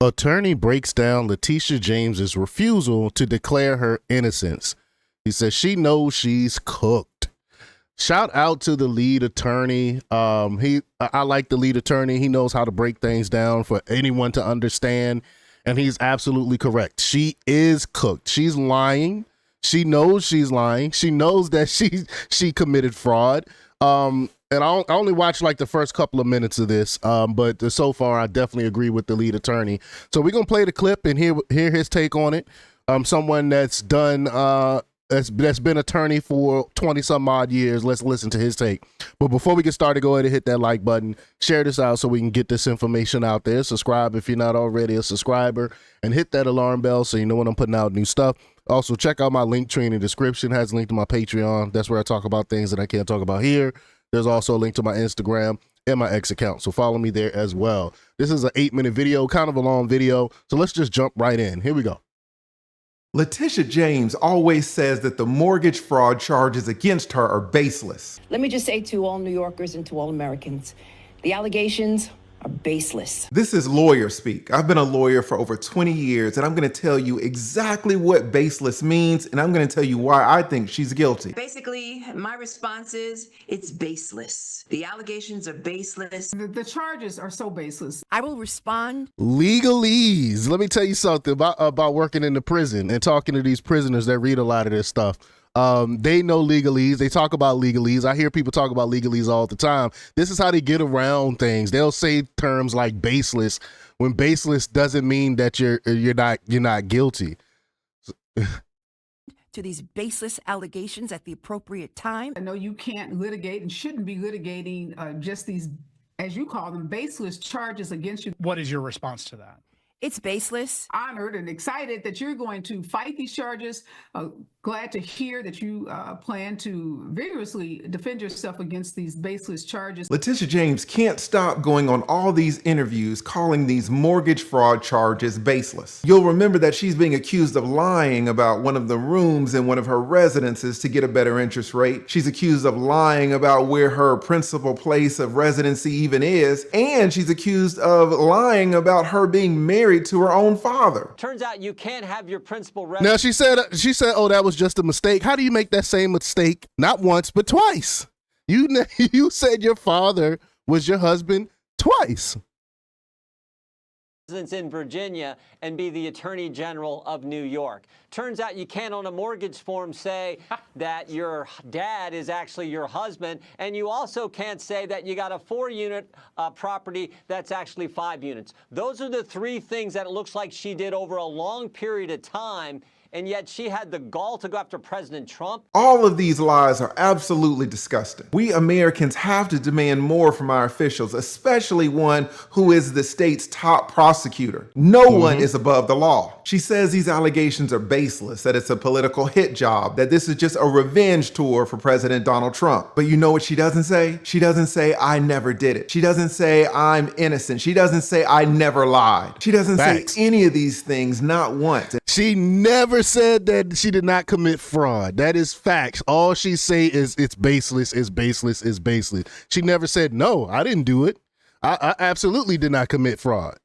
Attorney breaks down Letitia James's refusal to declare her innocence. He says she knows she's cooked. Shout out to the lead attorney. I like the lead attorney. He knows how to break things down for anyone to understand, and he's absolutely correct. She is cooked. She's lying. She knows she's lying. She knows that she committed fraud. And I only watched like the first couple of minutes of this, but so far I definitely agree with the lead attorney. So we're gonna play the clip and hear his take on it. Someone that's done that's been attorney for 20 some odd years. Let's listen to his take. But before we get started, go ahead and hit that like button, share this out so we can get this information out there. Subscribe if you're not already a subscriber, and hit that alarm bell so you know when I'm putting out new stuff. Also, check out my link tree in the description. It has a link to my Patreon. That's where I talk about things that I can't talk about here. There's also a link to my Instagram and my X account, so follow me there as well. This is an 8-minute video, kind of a long video, so let's just jump right in. Here we go. Letitia James always says that the mortgage fraud charges against her are baseless. Let me just say to all New Yorkers and to all Americans, the allegations are baseless. This is lawyer speak. I've been a lawyer for over 20 years, and I'm going to tell you exactly what baseless means, and I'm going to tell you why I think she's guilty. Basically, my response is it's baseless. The allegations are baseless. The charges are so baseless. I will respond. Legalese. Let me tell you something about working in the prison and talking to these prisoners that read a lot of this stuff. They know legalese. They talk about legalese. I hear people talk about legalese all the time. This is how they get around things. They'll say terms like baseless when baseless doesn't mean that you're not guilty. To these baseless allegations at the appropriate time. I know you can't litigate and shouldn't be litigating just these, as you call them, baseless charges against you. What is your response to that? It's baseless. Honored and excited that you're going to fight these charges. Glad to hear that you plan to vigorously defend yourself against these baseless charges. Letitia James can't stop going on all these interviews calling these mortgage fraud charges baseless. You'll remember that she's being accused of lying about one of the rooms in one of her residences to get a better interest rate. She's accused of lying about where her principal place of residency even is, and she's accused of lying about her being married to her own father. Turns out you can't have your principal Now she said, oh, that was just a mistake. How do you make that same mistake not once but twice? You said your father was your husband twice. in Virginia and be the Attorney General of New York. Turns out you can't on a mortgage form say that your dad is actually your husband, and you also can't say that you got a 4-unit property that's actually 5 units. Those are the 3 things that it looks like she did over a long period of time, and yet she had the gall to go after President Trump. All of these lies are absolutely disgusting. We Americans have to demand more from our officials, especially one who is the state's top prosecutor. No one is above the law. She says these allegations are baseless, that it's a political hit job, that this is just a revenge tour for President Donald Trump. But you know what she doesn't say? She doesn't say, I never did it. She doesn't say, I'm innocent. She doesn't say, I never lied. She doesn't say any of these things, not once. She never said that she did not commit fraud. That is facts. All she say is it's baseless, it's baseless, it's baseless. She never said, no, I didn't do it. I absolutely did not commit fraud.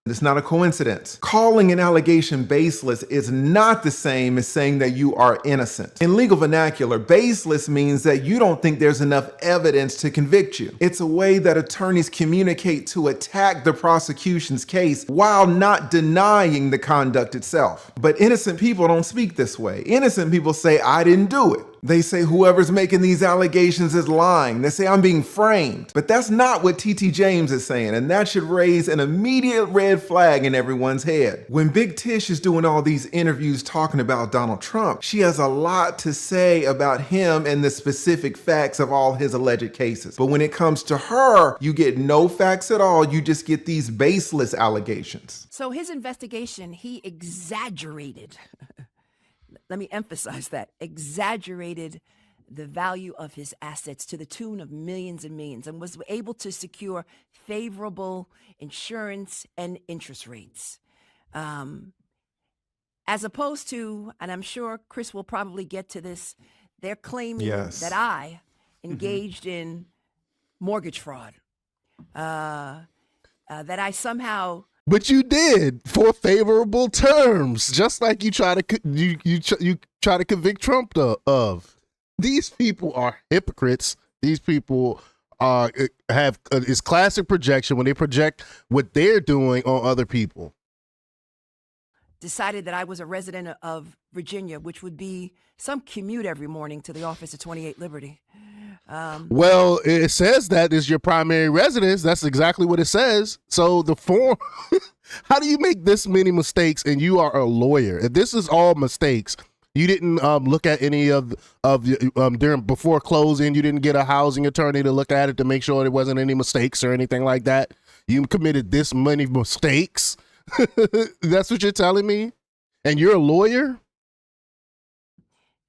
It's not a coincidence. Calling an allegation baseless is not the same as saying that you are innocent. In legal vernacular, baseless means that you don't think there's enough evidence to convict you. It's a way that attorneys communicate to attack the prosecution's case while not denying the conduct itself. But innocent people don't speak this way. Innocent people say, I didn't do it. They say whoever's making these allegations is lying. They say I'm being framed. But that's not what T.T. James is saying, and that should raise an immediate red flag in everyone's head. When Big Tish is doing all these interviews talking about Donald Trump, she has a lot to say about him and the specific facts of all his alleged cases. But when it comes to her, you get no facts at all. You just get these baseless allegations. So his investigation, he exaggerated. Let me emphasize that, exaggerated the value of his assets to the tune of millions and millions, and was able to secure favorable insurance and interest rates. As opposed to, and I'm sure Chris will probably get to this, they're claiming that I engaged in mortgage fraud. that I somehow. But you did for favorable terms, just like you try to you try to convict Trump of. These people are hypocrites. These people have is classic projection when they project what they're doing on other people. Decided that I was a resident of Virginia, which would be some commute every morning to the office at 28 Liberty. Well, it says that is your primary residence. That's exactly what it says. So the form, how do you make this many mistakes and you are a lawyer? If this is all mistakes, you didn't look at any of during before closing. You didn't get a housing attorney to look at it to make sure there wasn't any mistakes or anything like that. You committed this many mistakes. That's what you're telling me? And you're a lawyer?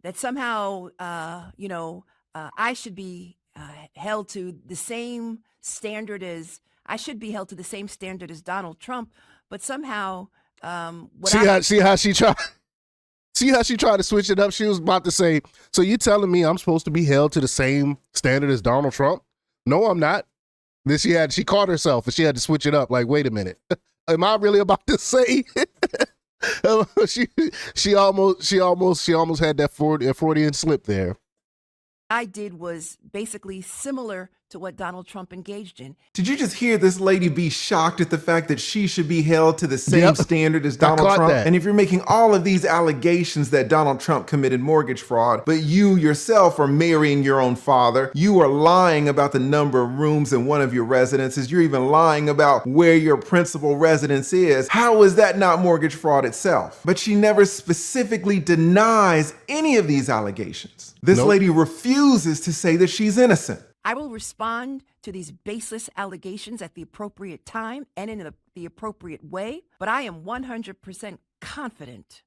That somehow, I should be held to the same standard as Donald Trump, but somehow, see how she tried to switch it up. She was about to say, so you telling me I'm supposed to be held to the same standard as Donald Trump? No, I'm not. Then she caught herself and she had to switch it up. Like, wait a minute. Am I really about to say? she almost had that Freudian slip there. I did was basically similar to what Donald Trump engaged in. Did you just hear this lady be shocked at the fact that she should be held to the same standard as Donald Trump? That. And if you're making all of these allegations that Donald Trump committed mortgage fraud, but you yourself are marrying your own father, you are lying about the number of rooms in one of your residences, you're even lying about where your principal residence is, how is that not mortgage fraud itself? But she never specifically denies any of these allegations. This lady refuses to say that she's innocent. I will respond to these baseless allegations at the appropriate time and in the appropriate way, but I am 100% confident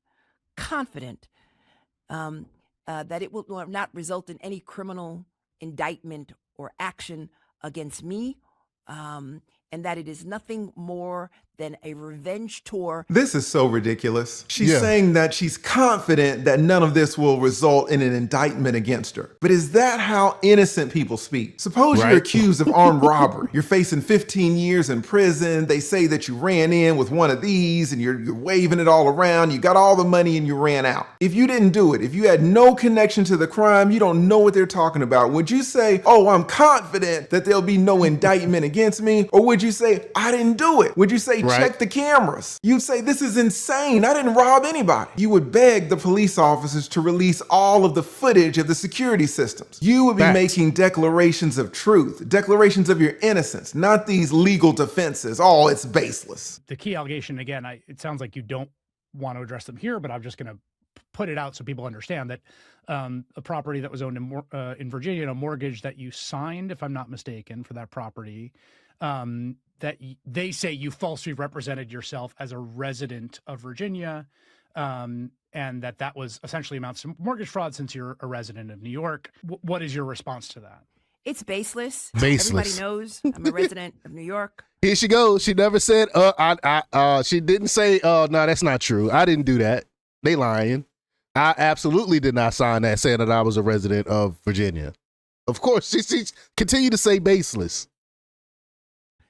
that it will not result in any criminal indictment or action against me, and that it is nothing more than a revenge tour. This is so ridiculous. She's saying that she's confident that none of this will result in an indictment against her. But is that how innocent people speak? Suppose you're accused of armed robbery. You're facing 15 years in prison. They say that you ran in with one of these and you're waving it all around. You got all the money and you ran out. If you didn't do it, if you had no connection to the crime, you don't know what they're talking about. Would you say, oh, I'm confident that there'll be no indictment against me? Or would you say, I didn't do it? Would you say, check the cameras? You'd say, this is insane. I didn't rob anybody. You would beg the police officers to release all of the footage of the security systems. You would be making declarations of truth, declarations of your innocence, not these legal defenses. Oh, it's baseless. The key allegation, again, it sounds like you don't want to address them here, but I'm just going to put it out so people understand that a property that was owned in Virginia, a mortgage that you signed, if I'm not mistaken, for that property, that they say you falsely represented yourself as a resident of Virginia, and that was essentially amounts to mortgage fraud since you're a resident of New York. What is your response to that? It's baseless. Baseless. Everybody knows I'm a resident of New York. Here she goes. She never said, she didn't say, no, that's not true. I didn't do that. They lying. I absolutely did not sign that saying that I was a resident of Virginia. Of course, she continued to say baseless.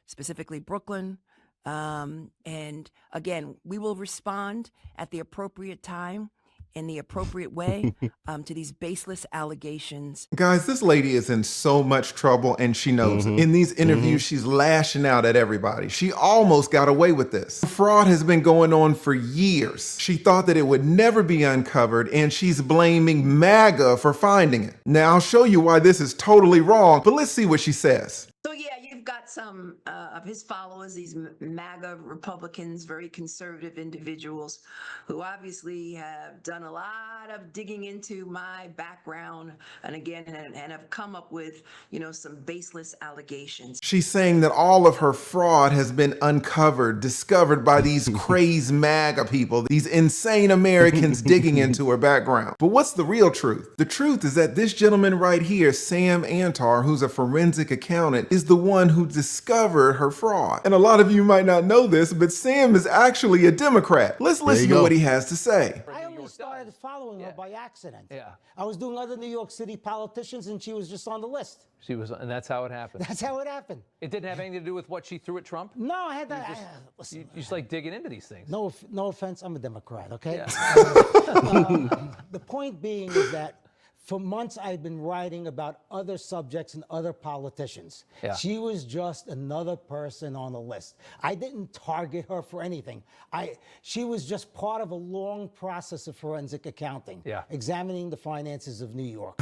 Specifically Brooklyn. And again, we will respond at the appropriate time in the appropriate way to these baseless allegations. Guys, this lady is in so much trouble and she knows it. In these interviews, she's lashing out at everybody. She almost got away with this. Fraud has been going on for years. She thought that it would never be uncovered and she's blaming MAGA for finding it. Now, I'll show you why this is totally wrong, but let's see what she says. So yeah, you've got some of his followers, these MAGA Republicans, very conservative individuals who obviously have done a lot of digging into my background and have come up with, some baseless allegations. She's saying that all of her fraud has been uncovered, discovered by these crazed MAGA people, these insane Americans digging into her background. But what's the real truth? The truth is that this gentleman right here, Sam Antar, who's a forensic accountant, is the one who discovered her fraud. And a lot of you might not know this, but Sam is actually a Democrat. Let's listen to what he has to say. I only started following her by accident. Yeah. I was doing other New York City politicians, and she was just on the list. She was, and that's how it happened. That's how it happened. It didn't have anything to do with what she threw at Trump? No, I had that. You just like digging into these things. No offense, I'm a Democrat, okay? Yeah. The point being is that for months I'd been writing about other subjects and other politicians. Yeah. She was just another person on the list. I didn't target her for anything. She was just part of a long process of forensic accounting, examining the finances of New York.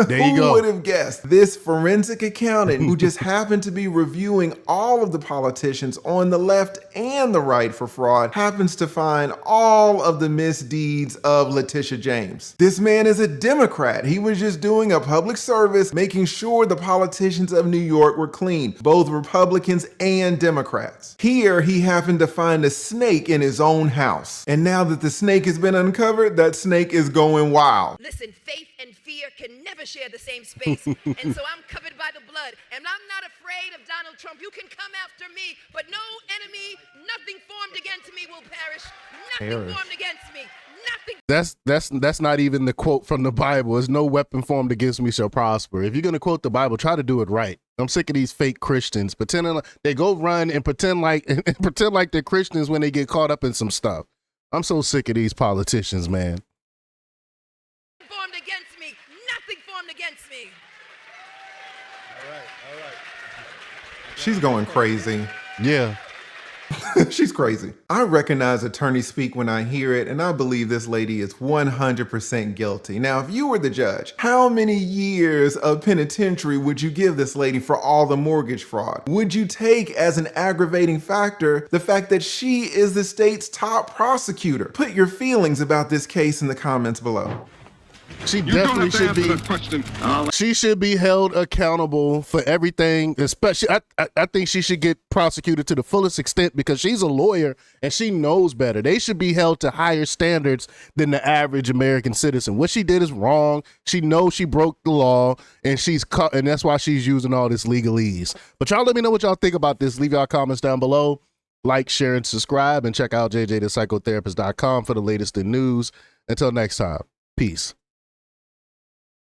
There you go. Who would have guessed this forensic accountant who just happened to be reviewing all of the politicians on the left and the right for fraud happens to find all of the misdeeds of Letitia James. This man is a Democrat. He was just doing a public service, making sure the politicians of New York were clean, both Republicans and Democrats. Here, he happened to find a snake in his own house. And now that the snake has been uncovered, that snake is going wild. Listen, faith and fear can never share the same space. And so I'm covered by the blood. And I'm not afraid of Donald Trump. You can come after me, but no enemy, nothing formed against me will perish. Nothing formed against me. Nothing. That's not even the quote from the Bible. There's no weapon formed against me shall prosper. If you're gonna quote the Bible, try to do it right. I'm sick of these fake Christians pretending like they go run and pretend like they're Christians when they get caught up in some stuff. I'm so sick of these politicians, man. Formed against me. Nothing formed against me. All right. She's going crazy. Yeah. She's crazy. I recognize attorney speak when I hear it, and I believe this lady is 100% guilty. Now, if you were the judge, how many years of penitentiary would you give this lady for all the mortgage fraud? Would you take as an aggravating factor the fact that she is the state's top prosecutor? Put your feelings about this case in the comments below. She definitely should be. She should be held accountable for everything. Especially, I think she should get prosecuted to the fullest extent because she's a lawyer and she knows better. They should be held to higher standards than the average American citizen. What she did is wrong. She knows she broke the law, and and that's why she's using all this legalese. But y'all, let me know what y'all think about this. Leave y'all comments down below. Like, share, and subscribe, and check out jjthepsychotherapist.com for the latest in news. Until next time, peace.